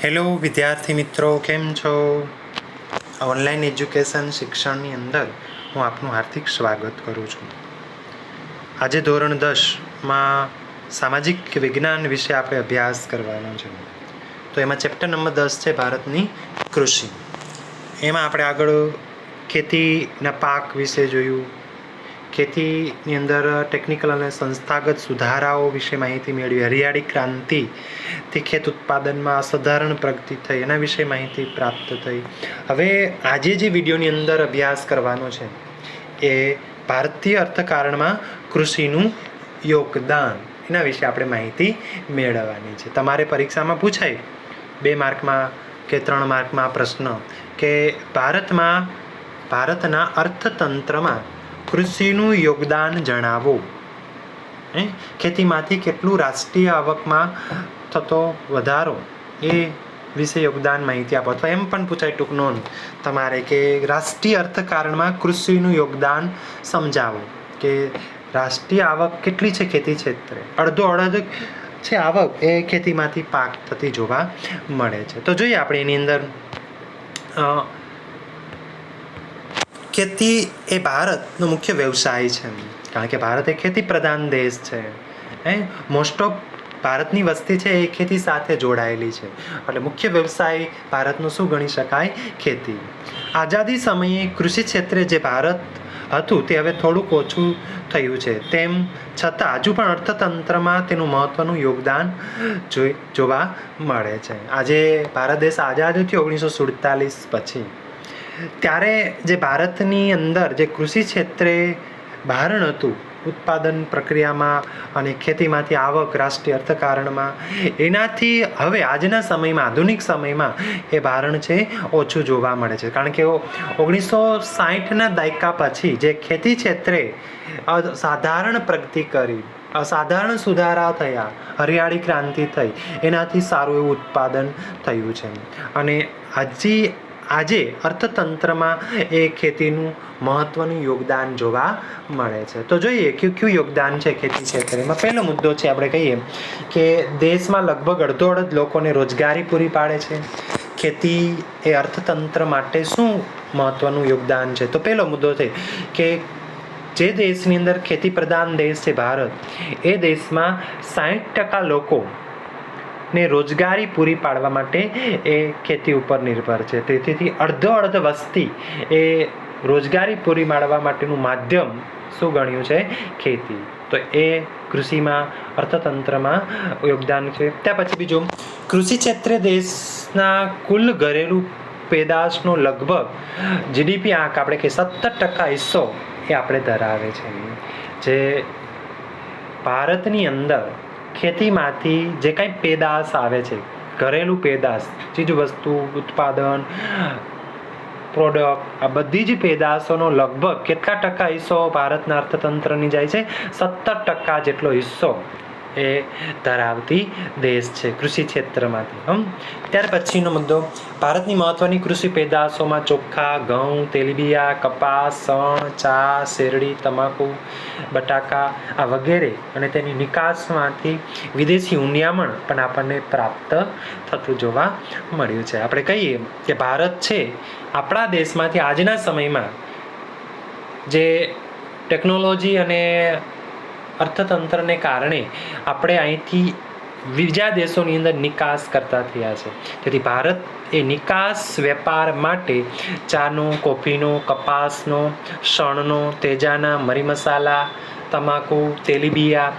Hello વિદ્યાર્થી મિત્રો, કેમ છો? ઓનલાઈન એજ્યુકેશન શિક્ષણની અંદર હું આપનું હાર્દિક સ્વાગત કરું છું. આજે ધોરણ 10માં સામાજિક વિજ્ઞાન વિશે આપણે અભ્યાસ કરવાનો છે. તો એમાં ચેપ્ટર નંબર 10 છે ભારતની કૃષિ. એમાં આપણે આગળ ખેતીના પાક વિશે જોયું, ખેતીની અંદર ટેકનિકલ અને સંસ્થાગત સુધારાઓ વિશે માહિતી મેળવી, હરિયાળી ક્રાંતિથી ખેત ઉત્પાદનમાં અસાધારણ પ્રગતિ થઈ એના વિશે માહિતી પ્રાપ્ત થઈ. હવે આજે જે વિડીયોની અંદર અભ્યાસ કરવાનો છે એ ભારતીય અર્થકારણમાં કૃષિનું યોગદાન, એના વિશે આપણે માહિતી મેળવવાની છે. તમારે પરીક્ષામાં પૂછાય 2 માર્કમાં કે 3 માર્કમાં પ્રશ્ન કે ભારતના અર્થતંત્રમાં કૃષિનું યોગદાન જણાવો. ખેતીમાંથી કેટલું રાષ્ટ્રીય આવકમાં થતો વધારો એ વિશે યોગદાન માહિતી આપો. અથવા એમ પણ પૂછાય ટૂંક નોંધ તમારે કે રાષ્ટ્રીય અર્થકારણમાં કૃષિનું યોગદાન સમજાવો, કે રાષ્ટ્રીય આવક કેટલી છે ખેતી ક્ષેત્રે. અડધો છે આવક એ ખેતીમાંથી પાક થતી જોવા મળે છે. તો જોઈએ આપણે એની અંદર ખેતી એ ભારતનો મુખ્ય વ્યવસાય છે, કારણ કે ભારત એ ખેતી પ્રધાન દેશ છે. મોસ્ટ ઓફ ભારતની વસ્તી છે એ ખેતી સાથે જોડાયેલી છે, એટલે મુખ્ય વ્યવસાય ભારતનો શું ગણી શકાય? ખેતી. આઝાદી સમયે કૃષિ ક્ષેત્રે જે ભારત હતું તે હવે થોડુંક ઓછું થયું છે, તેમ છતાં હજુ પણ અર્થતંત્રમાં તેનું મહત્ત્વનું યોગદાન જોવા મળે છે. આજે ભારત દેશ આઝાદ થયો 1947 પછી, ત્યારે જે ભારતની અંદર જે કૃષિ ક્ષેત્રે ભારણ હતું ઉત્પાદન પ્રક્રિયામાં અને ખેતીમાંથી આવક રાષ્ટ્રીય અર્થકારણમાં, એનાથી હવે આજના સમયમાં, આધુનિક સમયમાં એ ભારણ છે ઓછું જોવા મળે છે. કારણ કે 1960ના દાયકા પછી જે ખેતી ક્ષેત્રે સાધારણ પ્રગતિ કરી, અસાધારણ સુધારા થયા, હરિયાળી ક્રાંતિ થઈ, એનાથી સારું એવું ઉત્પાદન થયું છે. અને આજે અર્થતંત્રમાં એ ખેતીનું મહત્ત્વનું યોગદાન જોવા મળે છે. તો જોઈએ કયું યોગદાન છે ખેતી ક્ષેત્રમાં. પહેલો મુદ્દો છે, આપણે કહીએ કે દેશમાં લગભગ અડધો લોકોને રોજગારી પૂરી પાડે છે. ખેતી એ અર્થતંત્ર માટે શું મહત્ત્વનું યોગદાન છે? તો પહેલો મુદ્દો છે કે જે દેશની અંદર ખેતી પ્રધાન દેશ છે ભારત, એ દેશમાં 60% લોકો ને રોજગારી પૂરી પાડવા માટે એ ખેતી ઉપર નિર્ભર છે. તેથી અડધો વસ્તી એ રોજગારી પૂરી પાડવા માટેનું માધ્યમ શું ગણ્યું છે? ખેતી. તો એ કૃષિમાં, અર્થતંત્રમાં યોગદાન છે. ત્યાર પછી બીજું, કૃષિ ક્ષેત્રે દેશના કુલ ઘરેલું પેદાશનો લગભગ જીડીપી આંક આપણે કે 70% હિસ્સો એ આપણે ધરાવે છે. જે ભારતની અંદર ખેતીમાંથી જે કાંઈ પેદાશ આવે છે, ઘરેલું પેદાશ, ચીજ વસ્તુ, ઉત્પાદન, પ્રોડક્ટ, આ બધી જ પેદાશોનો લગભગ કેટલા ટકા હિસ્સો ભારતના અર્થતંત્રની જાય છે? 70% જેટલો હિસ્સો એ ધરાવતી દેશ છે કૃષિ ક્ષેત્રમાંથી. ત્યાર પછીનો મુદ્દો, ભારતની મહત્ત્વની કૃષિ પેદાશોમાં ચોખા, ઘઉં, તેલીબિયાં, કપાસ, શણ, ચા, શેરડી, તમાકુ, બટાકા આ વગેરે, અને તેની નિકાસમાંથી વિદેશી હુંડિયામણ પણ આપણને પ્રાપ્ત થતું જોવા મળ્યું છે. આપણે કહીએ કે ભારત છે આપણા દેશમાંથી આજના સમયમાં જે ટેકનોલોજી અને અર્થતંત્રને કારણે આપણે અહીંથી બીજા દેશોની અંદર નિકાસ કરતા થયા છે. તેથી ભારત એ નિકાસ વેપાર માટે ચાનો, કોફીનો, કપાસનો, શણનો, તેજાના, મરી મસાલા, તમાકુ, તેલીબિયાં,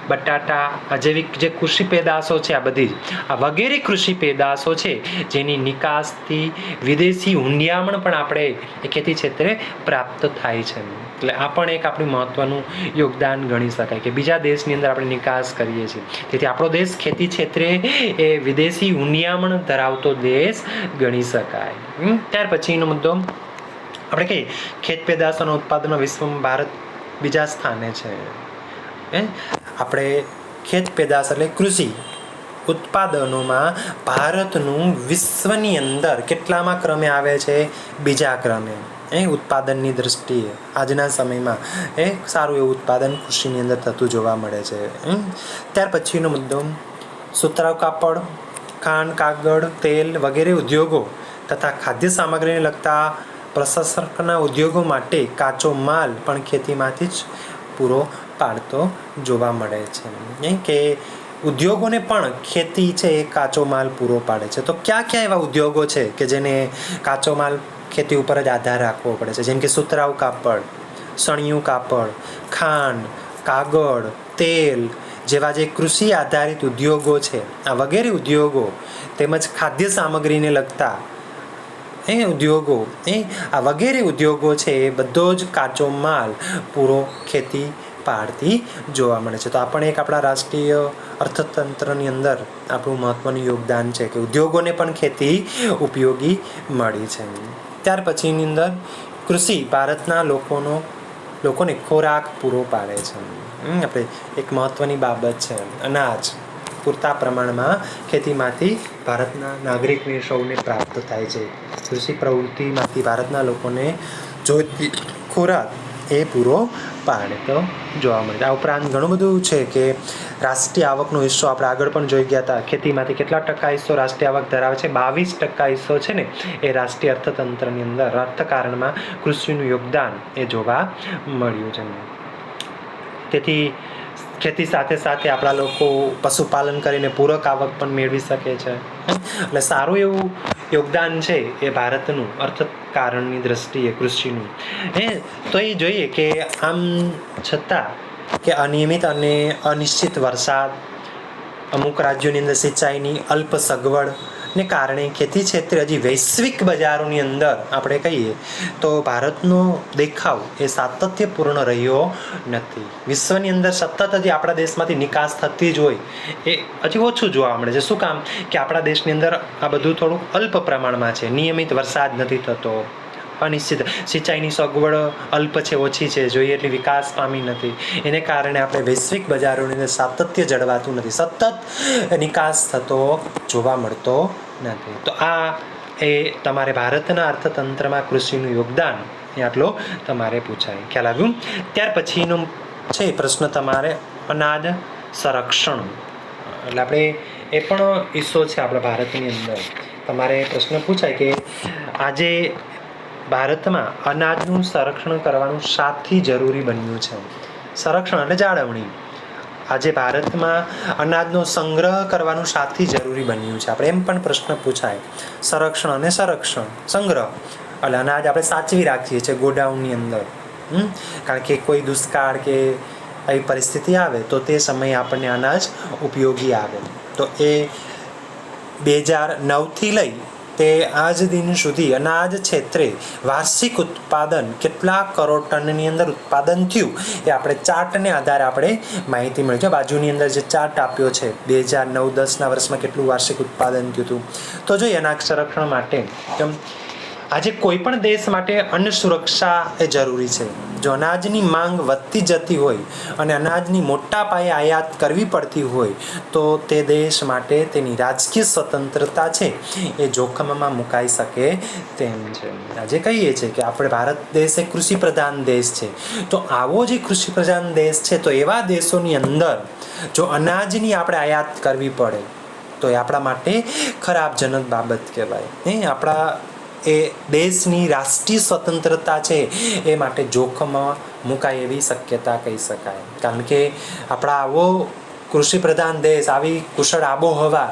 બટાટા આ જેવી જે કૃષિ પેદાશો છે, આ બધી આ વગેરે કૃષિ પેદાશો છે જેની નિકાસથી વિદેશી હુંડિયામણ પણ આપણે એ ખેતી ક્ષેત્રે પ્રાપ્ત થાય છે. એટલે આ પણ એક આપણું મહત્ત્વનું યોગદાન ગણી શકાય કે બીજા દેશની અંદર આપણે નિકાસ કરીએ છીએ. તેથી આપણો દેશ ખેતી ક્ષેત્રે એ વિદેશી હુંડિયામણ ધરાવતો દેશ ગણી શકાય. ત્યાર પછીનો મુદ્દો આપણે કહીએ ખેત પેદાશોના ઉત્પાદનમાં વિશ્વમાં ભારત બીજા સ્થાને છે. આપણે ખેત પેદાશ એટલે કૃષિ ઉત્પાદનોમાં ભારતનું વિશ્વની અંદર કેટલામાં ક્રમે આવે છે? બીજા ક્રમે. ઉત્પાદનની દ્રષ્ટિએ આજના સમયમાં સારું એવું ઉત્પાદન કૃષિની અંદર થતું જોવા મળે છે. ત્યાર પછીનો મુદ્દો, સુતરાઉ કાપડ, ખાંડ, કાગળ, તેલ વગેરે ઉદ્યોગો તથા ખાદ્ય સામગ્રીને લગતા પ્રસંસ્કરણના ઉદ્યોગો માટે કાચો માલ પણ ખેતીમાંથી જ પૂરો પાડતો જોવા મળે છે. કે ઉદ્યોગોને પણ ખેતી છે એ કાચો માલ પૂરો પાડે છે. તો ક્યાં ક્યાં એવા ઉદ્યોગો છે કે જેને કાચો માલ ખેતી ઉપર જ આધાર રાખવો પડે છે? જેમ કે સુતરાઉ કાપડ, સણિયું કાપડ, ખાંડ, કાગળ, તેલ જેવા જે કૃષિ આધારિત ઉદ્યોગો છે, આ વગેરે ઉદ્યોગો તેમજ ખાદ્ય સામગ્રીને લગતા ઉદ્યોગો આ વગેરે ઉદ્યોગો છે એ બધો જ કાચો માલ પૂરો ખેતી પાડતી જોવા મળે છે. તો આ પણ એક આપણા રાષ્ટ્રીય અર્થતંત્રની અંદર આપણું મહત્વનું યોગદાન છે કે ઉદ્યોગોને પણ ખેતી ઉપયોગી મળી છે. ત્યાર પછીની અંદર કૃષિ ભારતના લોકોને ખોરાક પૂરો પાડે છે. આપણે એક મહત્વની બાબત છે, અનાજ પૂરતા પ્રમાણમાં ખેતીમાંથી ભારતના નાગરિકને સૌને પ્રાપ્ત થાય છે. કૃષિ પ્રવૃત્તિમાંથી ભારતના લોકોને જોઈતી ખોરાક એ પૂરો પાડતો જોવા મળે છે. આ ઉપરાંત ઘણું બધું છે કે રાષ્ટ્રીય આવકનો હિસ્સો આપણે આગળ પણ જોઈ ગયા હતા. ખેતીમાંથી કેટલા ટકા હિસ્સો રાષ્ટ્રીય આવક ધરાવે છે? 22% હિસ્સો છે ને એ રાષ્ટ્રીય અર્થતંત્રની અંદર અર્થકારણમાં કૃષિનું યોગદાન એ જોવા મળ્યું છે. તેથી ખેતી સાથે સાથે આપણા લોકો પશુપાલન કરીને પૂરક આવક પણ મેળવી શકે છે. એટલે સારું એવું યોગદાન છે એ ભારતનું અર્થકારણની દ્રષ્ટિએ કૃષિનું. તો એ જોઈએ કે આમ છતાં કે અનિયમિત અને અનિશ્ચિત વરસાદ, અમુક રાજ્યોની અંદર સિંચાઈની અલ્પ સગવડ ને કારણે ખેતી ક્ષેત્રે હજી વૈશ્વિક બજારોની અંદર આપણે કહીએ તો ભારતનો દેખાવ એ સાતત્યપૂર્ણ રહ્યો નથી. વિશ્વની અંદર સતત હજી આપણા દેશમાંથી નિકાસ થતી જ હોય એ હજી ઓછું જોવા મળે છે. શું કામ? કે આપણા દેશની અંદર આ બધું થોડું અલ્પ પ્રમાણમાં છે. નિયમિત વરસાદ નથી થતો, અનિશ્ચિત સિંચાઈની સગવડ અલ્પ છે, ઓછી છે, જોઈએ એટલી વિકાસ પામી નથી. એને કારણે આપણે વૈશ્વિક બજારોની અંદર સાતત્ય જળવાતું નથી, સતત નિકાસ થતો જોવા મળતો નથી. તો આ એ તમારે ભારતના અર્થતંત્રમાં કૃષિનું યોગદાન એ આટલો તમારે પૂછાય. ખ્યાલ આવ્યું? ત્યાર પછીનો છે પ્રશ્ન તમારે અનાજ સંરક્ષણ. એટલે આપણે એ પણ હિસ્સો છે આપણા ભારતની અંદર. તમારે પ્રશ્ન પૂછાય કે આજે ભારતમાં અનાજનું સંરક્ષણ કરવાનું શાથી જરૂરી બન્યું છે? સંરક્ષણ એટલે જાળવણી. આજે ભારતમાં અનાજનો સંગ્રહ કરવાનું શાથી જરૂરી બન્યું છે? આપણે એમ પણ પ્રશ્ન પૂછાય. સંરક્ષણ અને સંગ્રહ એટલે અનાજ આપણે સાચવી રાખીએ છીએ ગોડાઉનની અંદર, કારણ કે કોઈ દુષ્કાળ કે આવી પરિસ્થિતિ આવે તો તે સમયે આપણને અનાજ ઉપયોગી આવે. તો એ 2009થી લઈ તે આજ દિન સુધી અનાજ ક્ષેત્રે વાર્ષિક ઉત્પાદન કેટલા કરોડ ટનની અંદર ઉત્પાદન થયું એ આપણે ચાર્ટને આધારે આપણે માહિતી મળી છે. બાજુની અંદર જે ચાર્ટ આપ્યો છે 2009-10ના વર્ષમાં કેટલું વાર્ષિક ઉત્પાદન થયું હતું. તો જોઈએ અનાજ સંરક્ષણ માટે આજે કોઈ પણ દેશ માટે અન્ન સુરક્ષા એ જરૂરી છે. જો અનાજની માંગ વધતી જતી હોય અને અનાજની મોટા પાયે આયાત કરવી પડતી હોય તો તે દેશ માટે તેની રાજકીય સ્વતંત્રતા છે એ જોખમમાં મુકાઈ શકે તેમ છે. આજે કહીએ છીએ કે આપણે ભારત દેશ એક કૃષિ પ્રધાન દેશ છે. તો આવો જે કૃષિ પ્રધાન દેશ છે તો એવા દેશોની અંદર જો અનાજની આપણે આયાત કરવી પડે તો એ આપણા માટે ખરાબજનક બાબત કહેવાય. આપણા એ દેશની રાષ્ટ્રીય સ્વતંત્રતા છે એ માટે જોખમમાં મુકાય એવી શક્યતા કહી શકાય. કારણ કે આપણા આવો કૃષિ પ્રધાન દેશ, આવી કુશળ આબોહવા,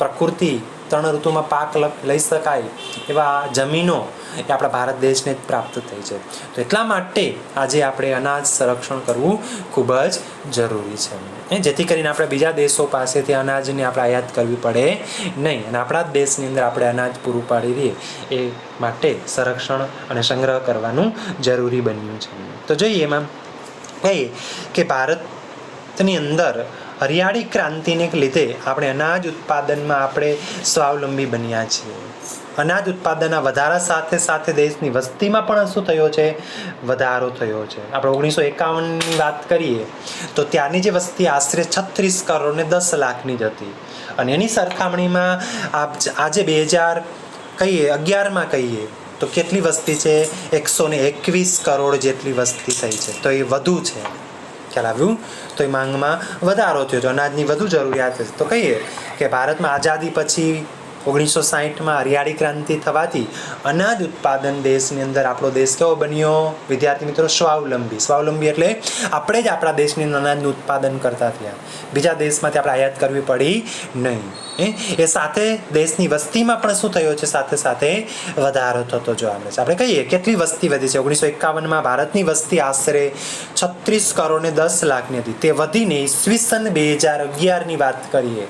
પ્રકૃતિ, 3 ઋતુમાં પાક લઈ શકાય એવા જમીનો એ આપણા ભારત દેશને જ પ્રાપ્ત થઈ છે. તો એટલા માટે આજે આપણે અનાજ સંરક્ષણ કરવું ખૂબ જ જરૂરી છે, જેથી કરીને આપણે બીજા દેશો પાસેથી અનાજને આપણે આયાત કરવી પડે નહીં અને આપણા જ દેશની અંદર આપણે અનાજ પૂરું પાડી દઈએ એ માટે સંરક્ષણ અને સંગ્રહ કરવાનું જરૂરી બન્યું છે. તો જોઈએ એમાં કહીએ કે ભારતની અંદર હરિયાળી ક્રાંતિને લીધે આપણે અનાજ ઉત્પાદનમાં આપણે સ્વાવલંબી બન્યા છીએ. અનાજ ઉત્પાદનના વધારા સાથે સાથે દેશની વસ્તીમાં પણ શું થયો છે? વધારો થયો છે. આપણે 1951ની વાત કરીએ તો ત્યારની જે વસ્તી આશરે 36 કરોડ ને 10 લાખની જ હતી અને એની સરખામણીમાં આજે 2011માં કહીએ તો કેટલી વસ્તી છે? 121 કરોડ જેટલી વસ્તી થઈ છે. તો એ વધુ છે. ખ્યાલ આવ્યું? તો એ માંગમાં વધારો થયો, જો અનાજની વધુ જરૂરિયાત છે. તો કહીએ કે ભારતમાં આઝાદી પછી 1960માં હરિયાળી ક્રાંતિ થવાથી અનાજ ઉત્પાદન દેશની અંદર આપણો દેશ કેવો બન્યો વિદ્યાર્થી મિત્રો? સ્વાવલંબી. સ્વાવલંબી એટલે આપણે જ આપણા દેશની અનાજનું ઉત્પાદન કરતા થયા, બીજા દેશમાંથી આપણે આયાત કરવી પડી નહીં. એ સાથે દેશની વસ્તીમાં પણ શું થયો છે? સાથે સાથે વધારો થતો જોવા મળે છે. આપણે કહીએ કેટલી વસ્તી વધી છે? 1951માં ભારતની વસ્તી આશરે 36 કરોડ ને 10 લાખની હતી. તે વધીને ઈસવીસન 2011ની વાત કરીએ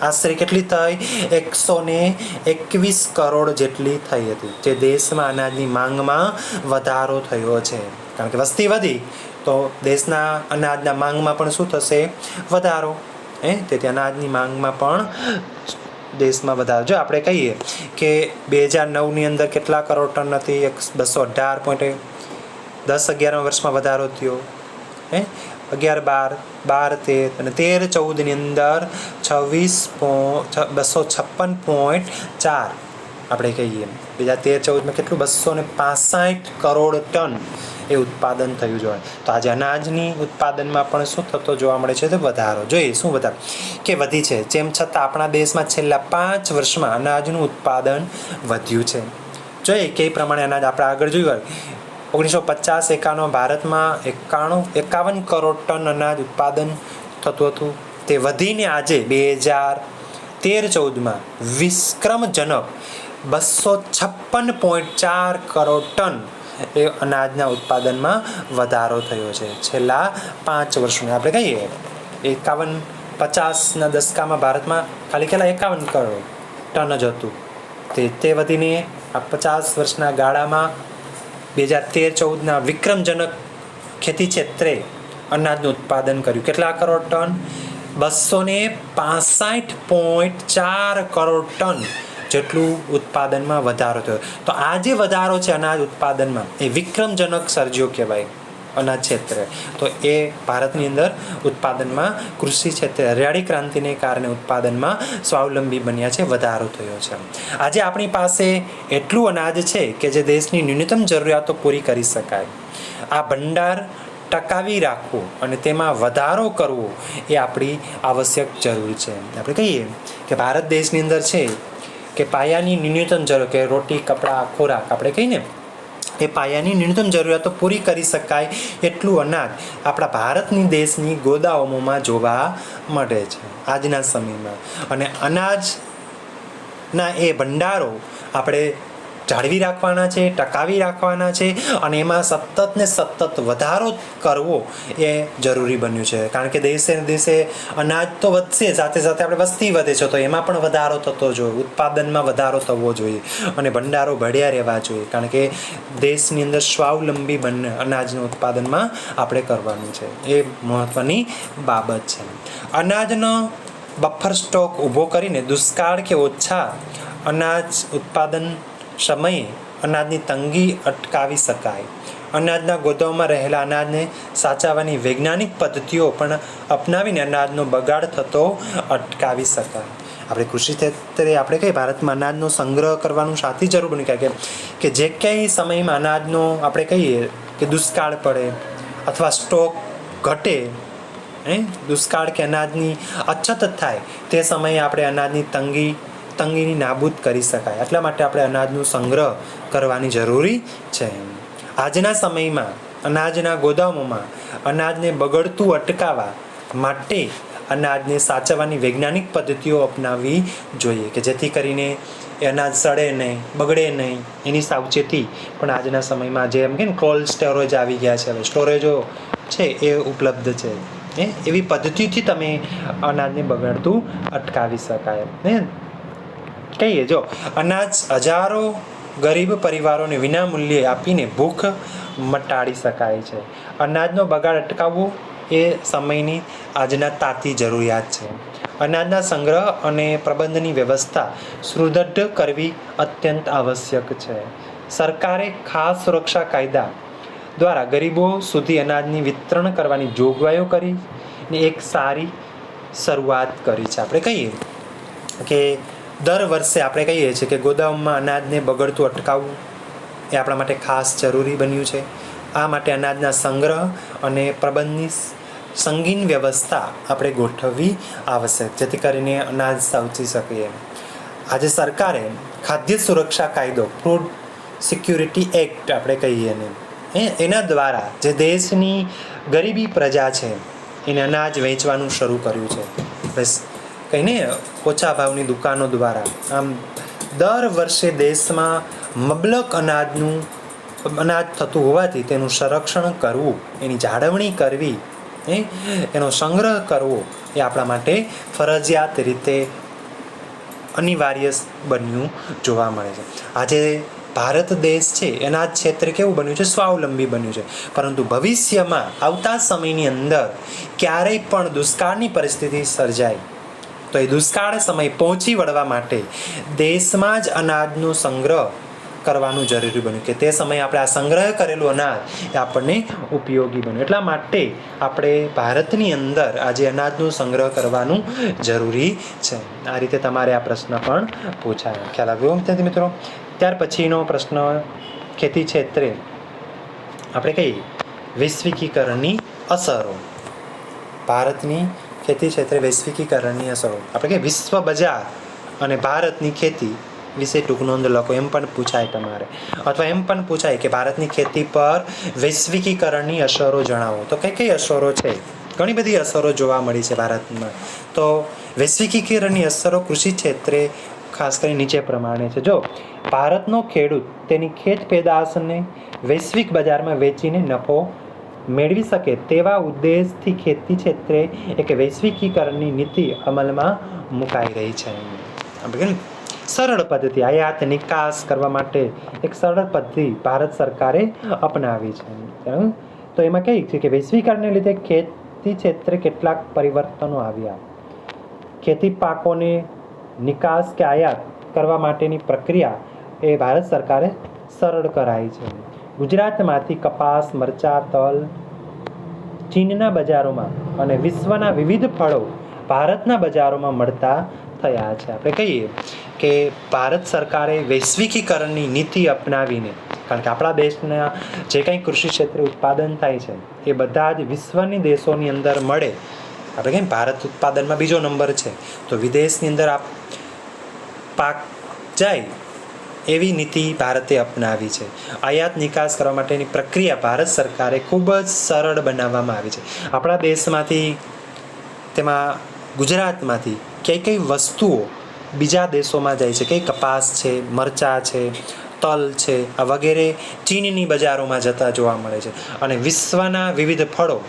આશરે કેટલી થઈ? 121 કરોડ જેટલી થઈ હતી. જે દેશમાં અનાજની માંગમાં વધારો થયો છે. કારણ કે વસ્તી વધી તો દેશના અનાજના માંગમાં પણ શું થશે? વધારો. તેથી અનાજની માંગમાં પણ દેશમાં વધારો. જો આપણે કહીએ કે 2009ની અંદર કેટલા કરોડ ટન હતી? 218. 10-11 વર્ષમાં વધારો થયો. 11-12, 12-13 અને 13-14ની અંદર 256.4 આપણે કહીએ. બીજા 13-14માં કેટલું? 265 કરોડ ટન એ ઉત્પાદન થયું જોઈએ. તો આજે અનાજની ઉત્પાદનમાં પણ શું થતો જોવા મળે છે? તો વધારો. જોઈએ શું વધારો કે વધી છે. જેમ છતાં આપણા દેશમાં છેલ્લા 5 વર્ષમાં અનાજનું ઉત્પાદન વધ્યું છે. જોઈએ કે પ્રમાણે અનાજ આપણે આગળ જોયું 1950-51 ભારતમાં 51 કરોડ ટન અનાજ ઉત્પાદન થતું હતું. તે વધીને આજે 2013-14માં વિક્રમજનક 256.4 કરોડ ટન એ અનાજના ઉત્પાદનમાં વધારો થયો છે છેલ્લા 5 વર્ષમાં. આપણે કહીએ 51-50ના દશકામાં ભારતમાં ખાલી કેટલા? 51 કરોડ ટન જ હતું. તે વધીને આ 50 વર્ષના ગાળામાં 2013-14ના વિક્રમજનક ખેતી ક્ષેત્રે અનાજનું ઉત્પાદન કર્યું. કેટલા કરોડ ટન? 265.4 કરોડ ટન જેટલું ઉત્પાદનમાં વધારો થયો. તો આ જે વધારો છે અનાજ ઉત્પાદનમાં એ વિક્રમજનક સર્જ્યો કહેવાય અનાજ ક્ષેત્રે. તો એ ભારતની અંદર ઉત્પાદનમાં કૃષિ ક્ષેત્રે હરિયાળી ક્રાંતિને કારણે ઉત્પાદનમાં સ્વાવલંબી બન્યા છે, વધારો થયો છે. આજે આપણી પાસે એટલું અનાજ છે કે જે દેશની ન્યૂનતમ જરૂરિયાતો પૂરી કરી શકાય. આ ભંડાર ટકાવી રાખવું અને તેમાં વધારો કરવો એ આપણી આવશ્યક જરૂર છે. આપણે કહીએ કે ભારત દેશની અંદર છે કે પાયાની ન્યૂનતમ જરૂર કે રોટી, કપડાં, ખોરાક આપણે કહીએ ને એ પાયાની ન્યૂનતમ જરૂરિયાતો પૂરી કરી શકાય એટલું અનાજ આપણા ભારતની દેશની ગોદામોમાં જોવા મળે છે આજના સમયમાં. અને અનાજના એ ભંડારો આપણે જાળવી રાખવાના છે, ટકાવી રાખવાના છે અને એમાં સતત ને સતત વધારો કરવો એ જરૂરી બન્યું છે. કારણ કે દેશે દેશે અનાજ તો વધશે, સાથે સાથે આપણે વસ્તી વધે છે તો એમાં પણ વધારો થતો જોઈએ, ઉત્પાદનમાં વધારો થવો જોઈએ અને ભંડારો ભળ્યા રહેવા જોઈએ. કારણ કે દેશની અંદર સ્વાવલંબી અનાજનું ઉત્પાદનમાં આપણે કરવાનું છે. એ મહત્ત્વની બાબત છે. અનાજનો બફર સ્ટોક ઊભો કરીને દુષ્કાળ કે ઓછા અનાજ ઉત્પાદન સમયે અનાજની તંગી અટકાવી શકાય. અનાજના ગોદામમાં રહેલા અનાજને સાચવવાની વૈજ્ઞાનિક પદ્ધતિઓ પણ અપનાવીને અનાજનો બગાડ થતો અટકાવી શકાય. આપણે કૃષિ ક્ષેત્રે આપણે કહીએ ભારતમાં અનાજનો સંગ્રહ કરવાનું સાથી જરૂર બની કે જે કંઈ સમયમાં અનાજનો આપણે કહીએ કે દુષ્કાળ પડે અથવા સ્ટોક ઘટે, દુષ્કાળ કે અનાજની અછત થાય તે સમયે આપણે અનાજની તંગીની નાબૂદ કરી શકાય. એટલા માટે આપણે અનાજનો સંગ્રહ કરવાની જરૂરી છે. આજના સમયમાં અનાજના ગોદામોમાં અનાજને બગડતું અટકાવવા માટે અનાજને સાચવવાની વૈજ્ઞાનિક પદ્ધતિઓ અપનાવવી જોઈએ કે જેથી કરીને એ અનાજ સડે નહીં, બગડે નહીં, એની સાવચેતી પણ આજના સમયમાં જેમ કે કોલ્ડ સ્ટોરેજ આવી ગયા છે, હવે સ્ટોરેજો છે એ ઉપલબ્ધ છે. એવી પદ્ધતિથી તમે અનાજને બગડતું અટકાવી શકાય. કહીએ જો અનાજ હજારો ગરીબ પરિવારોને વિનામૂલ્યે આપીને ભૂખ મટાડી શકાય છે. અનાજનો બગાડ અટકાવવો એ સમયની આજના તાતી જરૂરિયાત છે. અનાજના સંગ્રહ અને પ્રબંધની વ્યવસ્થા સુદૃઢ કરવી અત્યંત આવશ્યક છે. સરકારે ખાસ સુરક્ષા કાયદા દ્વારા ગરીબો સુધી અનાજની વિતરણ કરવાની જોગવાઈઓ કરીને એક સારી શરૂઆત કરી છે. આપણે કહીએ કે દર વર્ષે આપણે કહીએ છીએ કે ગોદામમાં અનાજને બગડતું અટકાવવું એ આપણા માટે ખાસ જરૂરી બન્યું છે. આ માટે અનાજના સંગ્રહ અને પ્રબંધની સંગીન વ્યવસ્થા આપણે ગોઠવવી આવશ્યક, જેથી કરીને અનાજ સાચવી શકીએ. આજે સરકારે ખાદ્ય સુરક્ષા કાયદો, ફૂડ સિક્યુરિટી એક્ટ આપણે કહીએ ને, એના દ્વારા જે દેશની ગરીબી પ્રજા છે એને અનાજ વેચવાનું શરૂ કર્યું છે. બસ કહીને ઓછા ભાવની દુકાનો દ્વારા આમ દર વર્ષે દેશમાં મબલક અનાજ થતું હોવાથી તેનું સંરક્ષણ કરવું, એની જાળવણી કરવી, એનો સંગ્રહ કરવો એ આપણા માટે ફરજિયાત રીતે અનિવાર્ય બન્યું જોવા મળે છે. આજે ભારત દેશ છે અનાજ ક્ષેત્રે કેવું બન્યું છે? સ્વાવલંબી બન્યું છે. પરંતુ ભવિષ્યમાં આવતા સમયની અંદર ક્યારેય પણ દુષ્કાળની પરિસ્થિતિ સર્જાય તો એ દુષ્કાળ સમય પહોંચી વળવા માટે દેશમાં જ અનાજનો સંગ્રહ કરવાનું જરૂરી બન્યું, કે તે સમયે આપણે આ સંગ્રહ કરેલું અનાજ એ આપણને ઉપયોગી બન્યું. એટલા માટે આપણે ભારતની અંદર આજે અનાજનો સંગ્રહ કરવાનું જરૂરી છે. આ રીતે તમારે આ પ્રશ્ન પણ પૂછાય. ખ્યાલ આવ્યો વિદ્યાર્થી મિત્રો? ત્યાર પછીનો પ્રશ્ન ખેતી ક્ષેત્રે આપણે કહીએ વૈશ્વિકીકરણની અસરો. ભારતની ખેતી ક્ષેત્રે વૈશ્વિકીકરણની અસરો આપણે કહીએ વિશ્વ બજાર અને ભારતની ખેતી વિશે ટૂંક નોંધ લખો, એમ પણ પૂછાય તમારે. અથવા એમ પણ પૂછાય કે ભારતની ખેતી પર વૈશ્વિકીકરણની અસરો જણાવો. તો કઈ કઈ અસરો છે? ઘણી બધી અસરો જોવા મળી છે ભારતમાં. તો વૈશ્વિકીકરણની અસરો કૃષિ ક્ષેત્રે ખાસ કરી નીચે પ્રમાણે છે. જો ભારતનો ખેડૂત તેની ખેત પેદાશને વૈશ્વિક બજારમાં વેચીને નફો મેળવી શકે તેવા ઉદ્દેશથી ખેતી ક્ષેત્રે એક વૈશ્વિકીકરણની નીતિ અમલમાં મુકાઈ રહી છે. આપણે સરળ પદ્ધતિ, આયાત નિકાસ કરવા માટે એક સરળ પદ્ધતિ ભારત સરકારે અપનાવી છે. તો એમાં કઈ છે કે વૈશ્વિકરણને લીધે ખેતી ક્ષેત્રે કેટલાક પરિવર્તનો આવ્યા. ખેતી પાકોને નિકાસ કે આયાત કરવા માટેની પ્રક્રિયા એ ભારત સરકારે સરળ કરાઈ છે. ગુજરાતમાંથી કપાસ, મરચાં, તલ ચીનના બજારોમાં અને વિશ્વના વિવિધ ફળો ભારતના બજારોમાં મળતા થયા છે. આપણે કહીએ કે ભારત સરકારે વૈશ્વિકીકરણની નીતિ અપનાવીને, કારણ કે આપણા દેશના જે કંઈ કૃષિ ક્ષેત્રે ઉત્પાદન થાય છે એ બધા જ વિશ્વની દેશોની અંદર મળે. આપણે કહીએ ભારત ઉત્પાદનમાં બીજો નંબર છે, તો વિદેશની અંદર આ પાક જાય એવી નીતિ ભારતે અપનાવી છે. આયાત નિકાસ કરવા માટેની પ્રક્રિયા ભારત સરકારે ખૂબ જ સરળ બનાવવામાં આવી છે. આપણા દેશમાંથી, તેમાં ગુજરાતમાંથી કઈ કઈ વસ્તુઓ બીજા દેશોમાં જાય છે, કઈ કપાસ છે, મરચાં છે, તલ છે, આ વગેરે ચીનની બજારોમાં જતા જોવા મળે છે. અને વિશ્વના વિવિધ ફળો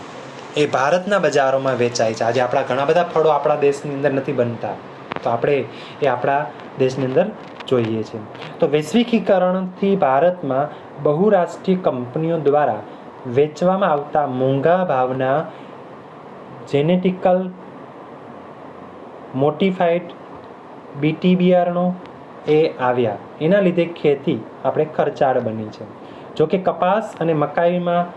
એ ભારતના બજારોમાં વેચાય છે. આજે આપણા ઘણા બધા ફળો આપણા દેશની અંદર નથી બનતા, તો આપણે એ આપણા દેશની અંદર જોઈએ છે. તો વૈશ્વિકીકરણથી ભારતમાં બહુરાષ્ટ્રીય કંપનીઓ દ્વારા વેચવામાં આવતા મોંઘા ભાવના જેનેટિકલ મોડિફાઈડ બીટી બિયારણો એ આવ્યા. એના લીધે ખેતી આપણે ખર્ચાળ બની છે. જો કે કપાસ અને મકાઈમાં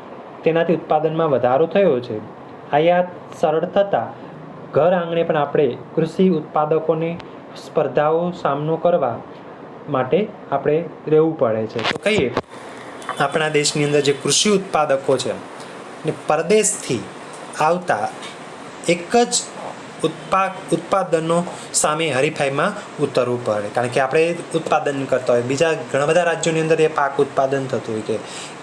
તેનાથી ઉત્પાદનમાં વધારો થયો છે. આયાત સરળ થતાં ઘર આંગણે પણ આપણે કૃષિ ઉત્પાદકોને સ્પર્ધાઓ સામનો કરવા માટે આપણે રહેવું પડે છે. તો કહીએ આપણા દેશની અંદર જે કૃષિ ઉત્પાદકો છે ને પરદેશથી આવતા એક જ ઉત્પાદનો સામે હરીફાઈમાં ઉતરવું પડે. કારણ કે આપણે ઉત્પાદન કરતા હોય, બીજા ઘણા બધા રાજ્યોની અંદર એ પાક ઉત્પાદન થતું હોય, કે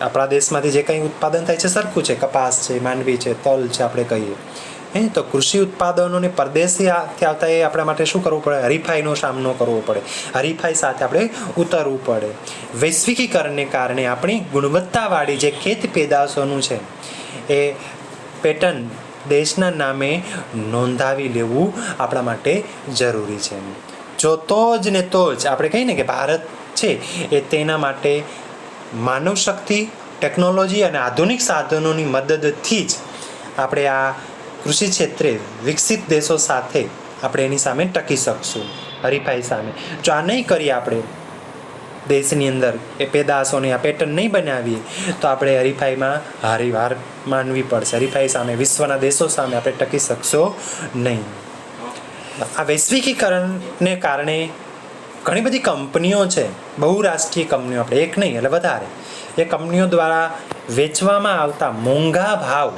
આપણા દેશમાંથી જે કંઈ ઉત્પાદન થાય છે સરખું છે, કપાસ છે, માંડવી છે, તલ છે, આપણે કહીએ તો કૃષિ ઉત્પાદનોને પરદેશથી આવતા એ આપણા માટે શું કરવું પડે? હરીફાઈનો સામનો કરવો પડે. હરીફાઈ સાથે આપણે ઉતરવું પડે. વૈશ્વિકીકરણને કારણે આપણી ગુણવત્તાવાળી જે ખેત પેદાશોનું છે એ પેટર્ન દેશના નામે નોંધાવી લેવું આપણા માટે જરૂરી છે. જો તો જ ને તો જ આપણે કહીએ ને કે ભારત છે એ તેના માટે માનવ શક્તિ, ટેકનોલોજી અને આધુનિક સાધનોની મદદથી જ આપણે આ કૃષિ ક્ષેત્રે વિકસિત દેશો સાથે આપણે એની સામે ટકી શકશું, હરીફાઈ સામે. જો આ નહીં કરીએ આપણે દેશની અંદર એ પેદાશોને આ પેટર્ન નહીં બનાવીએ તો આપણે હરીફાઈમાં હાર માનવી પડશે. હરીફાઈ સામે, વિશ્વના દેશો સામે આપણે ટકી શકશો નહીં. આ વૈશ્વિકીકરણને કારણે ઘણી બધી કંપનીઓ છે, બહુરાષ્ટ્રીય કંપનીઓ, આપણે એક નહીં એટલે વધારે, એ કંપનીઓ દ્વારા વેચવામાં આવતા મોંઘા ભાવ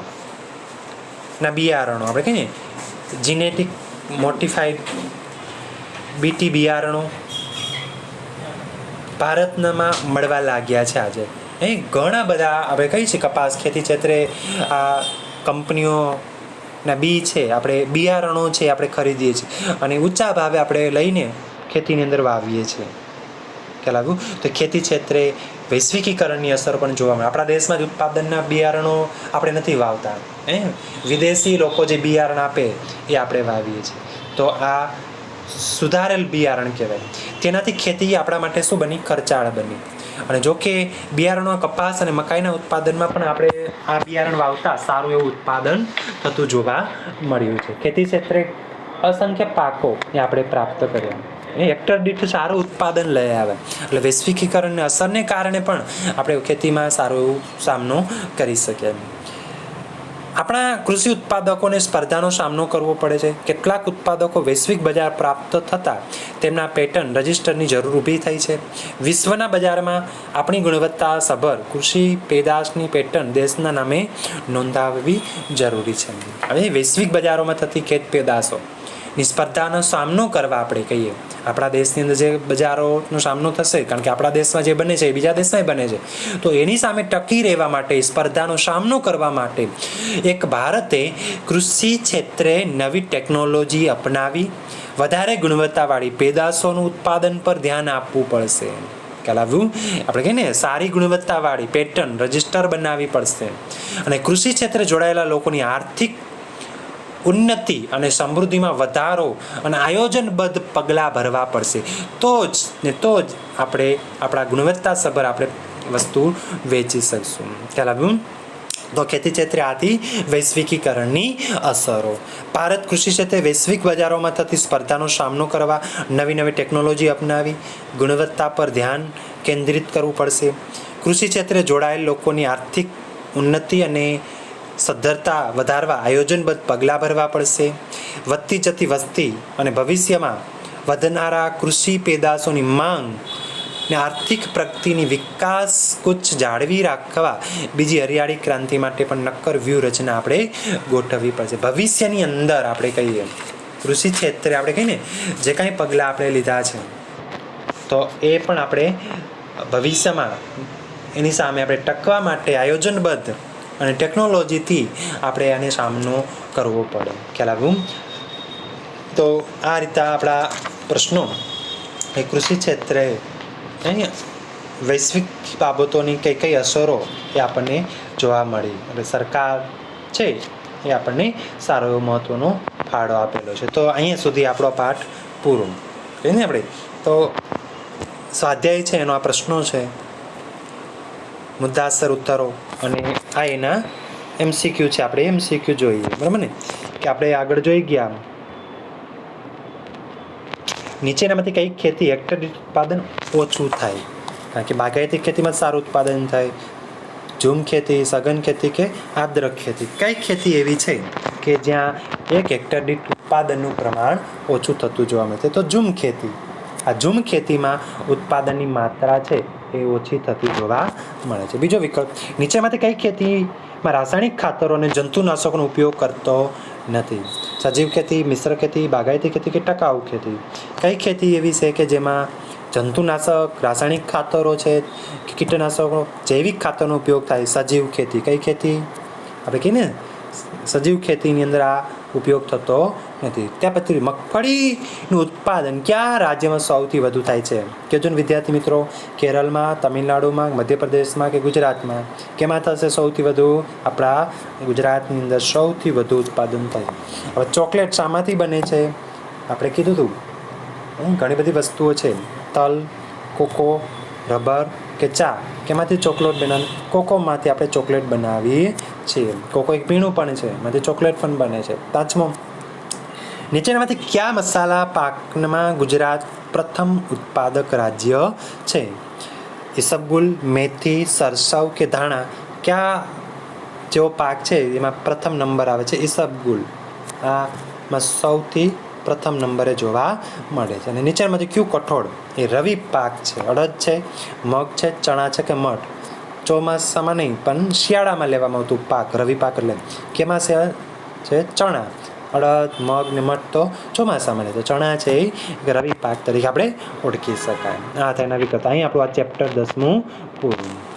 ના બિયારણો આપણે કહીએ જીનેટિક મોડિફાઈડ બીટી બિયારણો ભારતમાં મળવા લાગ્યા છે આજે. ઘણા બધા આપણે કહીએ છીએ કપાસ ખેતી ક્ષેત્રે આ કંપનીઓના બી છે, આપણે બિયારણો છે આપણે ખરીદીએ છીએ અને ઊંચા ભાવે આપણે લઈને ખેતીની અંદર વાવીએ છીએ. ખ્યાલ આવ્યું? તો ખેતી ક્ષેત્રે વૈશ્વિકીકરણની અસર પણ જોવા મળે. આપણા દેશમાં જ ઉત્પાદનના બિયારણો આપણે નથી વાવતા, વિદેશી લોકો જે બિયારણ આપે એ આપણે વાવીએ છીએ. તો આ સુધારેલ બિયારણ કહેવાય. તેનાથી ખેતી આપણા માટે શું બની? ખર્ચાળ બની. અને જો કે બિયારણો કપાસ અને મકાઈના ઉત્પાદનમાં પણ આપણે આ બિયારણ વાવતા સારું એવું ઉત્પાદન થતું જોવા મળ્યું છે. ખેતી ક્ષેત્રે અસંખ્ય પાકો એ આપણે પ્રાપ્ત કર્યા, હેક્ટર દીઠ સારું ઉત્પાદન લઈ આવે. એટલે વૈશ્વિકીકરણની અસરને કારણે પણ આપણે ખેતીમાં સારો એવો સામનો કરી શકીએ. આપણા કૃષિ ઉત્પાદકોને સ્પર્ધાનો સામનો કરવો પડે છે. કેટલાક ઉત્પાદકો વૈશ્વિક બજાર પ્રાપ્ત થતાં તેમના પેટર્ન રજિસ્ટરની જરૂર ઊભી થઈ છે. વિશ્વના બજારમાં આપણી ગુણવત્તાસભર કૃષિ પેદાશની પેટર્ન દેશના નામે નોંધાવવી જરૂરી છે. હવે વૈશ્વિક બજારોમાં થતી ખેત પેદાશોની સ્પર્ધાનો સામનો કરવા આપણે કહીએ, આપણા દેશની અંદર જે બજારોનો સામનો થશે, કારણ કે આપણા દેશમાં જે બને છે એ બીજા દેશમાં બને છે, તો એની સામે ટકી રહેવા માટે, સ્પર્ધાનો સામનો કરવા માટે એક ભારતે કૃષિ ક્ષેત્રે નવી ટેકનોલોજી અપનાવી વધારે ગુણવત્તાવાળી પેદાશોનું ઉત્પાદન પર ધ્યાન આપવું પડશે. ખ્યાલ આવ્યું? આપણે કહીએ ને સારી ગુણવત્તાવાળી પેટર્ન રજિસ્ટર બનાવવી પડશે અને કૃષિ ક્ષેત્રે જોડાયેલા લોકોની આર્થિક ઉન્નતિ અને સમૃદ્ધિમાં વધારો અને આયોજનબદ્ધ પગલાં ભરવા પડશે. તો જ આપણે આપણા ગુણવત્તાસભર આપણે વસ્તુ વેચી શકશું. ખ્યાલ આવ્યું? તો ખેતી ક્ષેત્રે આથી વૈશ્વિકીકરણની અસરો. ભારત કૃષિ ક્ષેત્રે વૈશ્વિક બજારોમાં થતી સ્પર્ધાનો સામનો કરવા નવી નવી ટેકનોલોજી અપનાવી ગુણવત્તા પર ધ્યાન કેન્દ્રિત કરવું પડશે. કૃષિ ક્ષેત્રે જોડાયેલ લોકોની આર્થિક ઉન્નતિ અને સદ્ધરતા વધારવા આયોજનબદ્ધ પગલાં ભરવા પડશે. વધતી જતી વસ્તી અને ભવિષ્યમાં વધનારા કૃષિ પેદાશોની માંગ ને આર્થિક પ્રગતિની વિકાસ કુચ જાળવી રાખવા બીજી હરિયાળી ક્રાંતિ માટે પણ નક્કર વ્યૂહરચના આપણે ગોઠવવી પડશે. ભવિષ્યની અંદર આપણે કહીએ કૃષિ ક્ષેત્રે આપણે કહીએ ને જે કાંઈ પગલાં આપણે લીધા છે તો એ પણ આપણે ભવિષ્યમાં એની સામે આપણે ટકવા માટે આયોજનબદ્ધ અને ટેકનોલોજીથી આપણે આને સામનો કરવો પડે. ખ્યાલ આવ્યું? તો આ રીતે આપણા પ્રશ્નો એ કૃષિ ક્ષેત્રે વૈશ્વિક બાબતોની કઈ કઈ અસરો એ આપણને જોવા મળી. એટલે સરકાર છે એ આપણને સારો એવો મહત્ત્વનો ફાળો આપેલો છે. તો અહીંયા સુધી આપણો પાઠ પૂરો કહીએ ને આપણે. તો સ્વાધ્યાય છે એનો આ પ્રશ્નો છે, મુદ્દાસર ઉત્તરો અને આ એના MCQ છે. આપણે MCQ જોઈએ, બરાબર ને? કે આપણે આગળ જોઈ ગયા નીચેનામાંથી કઈ ખેતી હેક્ટર ઉત્પાદન ઓછું થાય? કારણ કે બાગાયતી ખેતીમાં સારું ઉત્પાદન થાય. ઝૂમ ખેતી, સઘન ખેતી કે આદ્રક ખેતી? કઈ ખેતી એવી છે કે જ્યાં 1 હેક્ટર દીઠ ઉત્પાદનનું પ્રમાણ ઓછું થતું જોવા મળે? તો ઝૂમ ખેતી. આ ઝૂમ ખેતીમાં ઉત્પાદનની માત્રા છે એ ઓછી થતી જોવા મળે છે. બીજો વિકલ્પ, નીચેમાંથી કઈ ખેતીમાં રાસાયણિક ખાતરો અને જંતુનાશકોનો ઉપયોગ કરતો નથી? સજીવ ખેતી, મિશ્ર ખેતી, બાગાયતી ખેતી કે ટકાઉ ખેતી? કઈ ખેતી એવી છે કે જેમાં જંતુનાશક, રાસાયણિક ખાતરો છે કે કીટનાશકો, જૈવિક ખાતરનો ઉપયોગ થાય? સજીવ ખેતી. કઈ ખેતી? આપણે કહીએ ને સજીવ ખેતીની અંદર આ ઉપયોગ થતો નથી. ત્યાં પછી મગફળીનું ઉત્પાદન કયા રાજ્યમાં સૌથી વધુ થાય છે? કહેજો ને વિદ્યાર્થી મિત્રો. કેરળમાં, તમિલનાડુમાં, મધ્યપ્રદેશમાં કે ગુજરાતમાં? કેમાં થશે સૌથી વધુ? આપણા ગુજરાતની અંદર સૌથી વધુ ઉત્પાદન થાય. હવે ચોકલેટ શામાંથી બને છે? આપણે કીધું હતું ઘણી બધી વસ્તુઓ છે, તલ, કોકો, રબર કે ચા. કેમાંથી ચોકલેટ બનાવે? કોકોમાંથી આપણે ચોકલેટ બનાવીએ છીએ. કોકો એક પીણું પણ છે, એમાંથી ચોકલેટ પણ બને છે. 5મો, નીચેનામાંથી કયા મસાલા પાકમાં ગુજરાત પ્રથમ ઉત્પાદક રાજ્ય છે? ઈસબગુલ, મેથી, સરસવ કે ધાણા? કયા જેવો પાક છે એમાં પ્રથમ નંબર આવે છે? ઈસબગુલ. આમાં સૌથી પ્રથમ નંબરે જોવા મળે છે. અને નીચેનામાંથી કયું કઠોળ એ રવિ પાક છે? અડદ છે, મગ છે, ચણા છે કે મઠ? ચોમાસામાં નહીં પણ શિયાળામાં લેવામાં આવતું પાક રવિ પાક. એટલે કેમાં છે? છે ચણા. અડદ, મગ ને મઠ તો ચોમાસામાં લે, તો ચણા છે એ રવિ પાક તરીકે આપણે ઓળખી શકાય. આ તેના વિગત અહીં આપણું આ ચેપ્ટર 10મું પૂરું.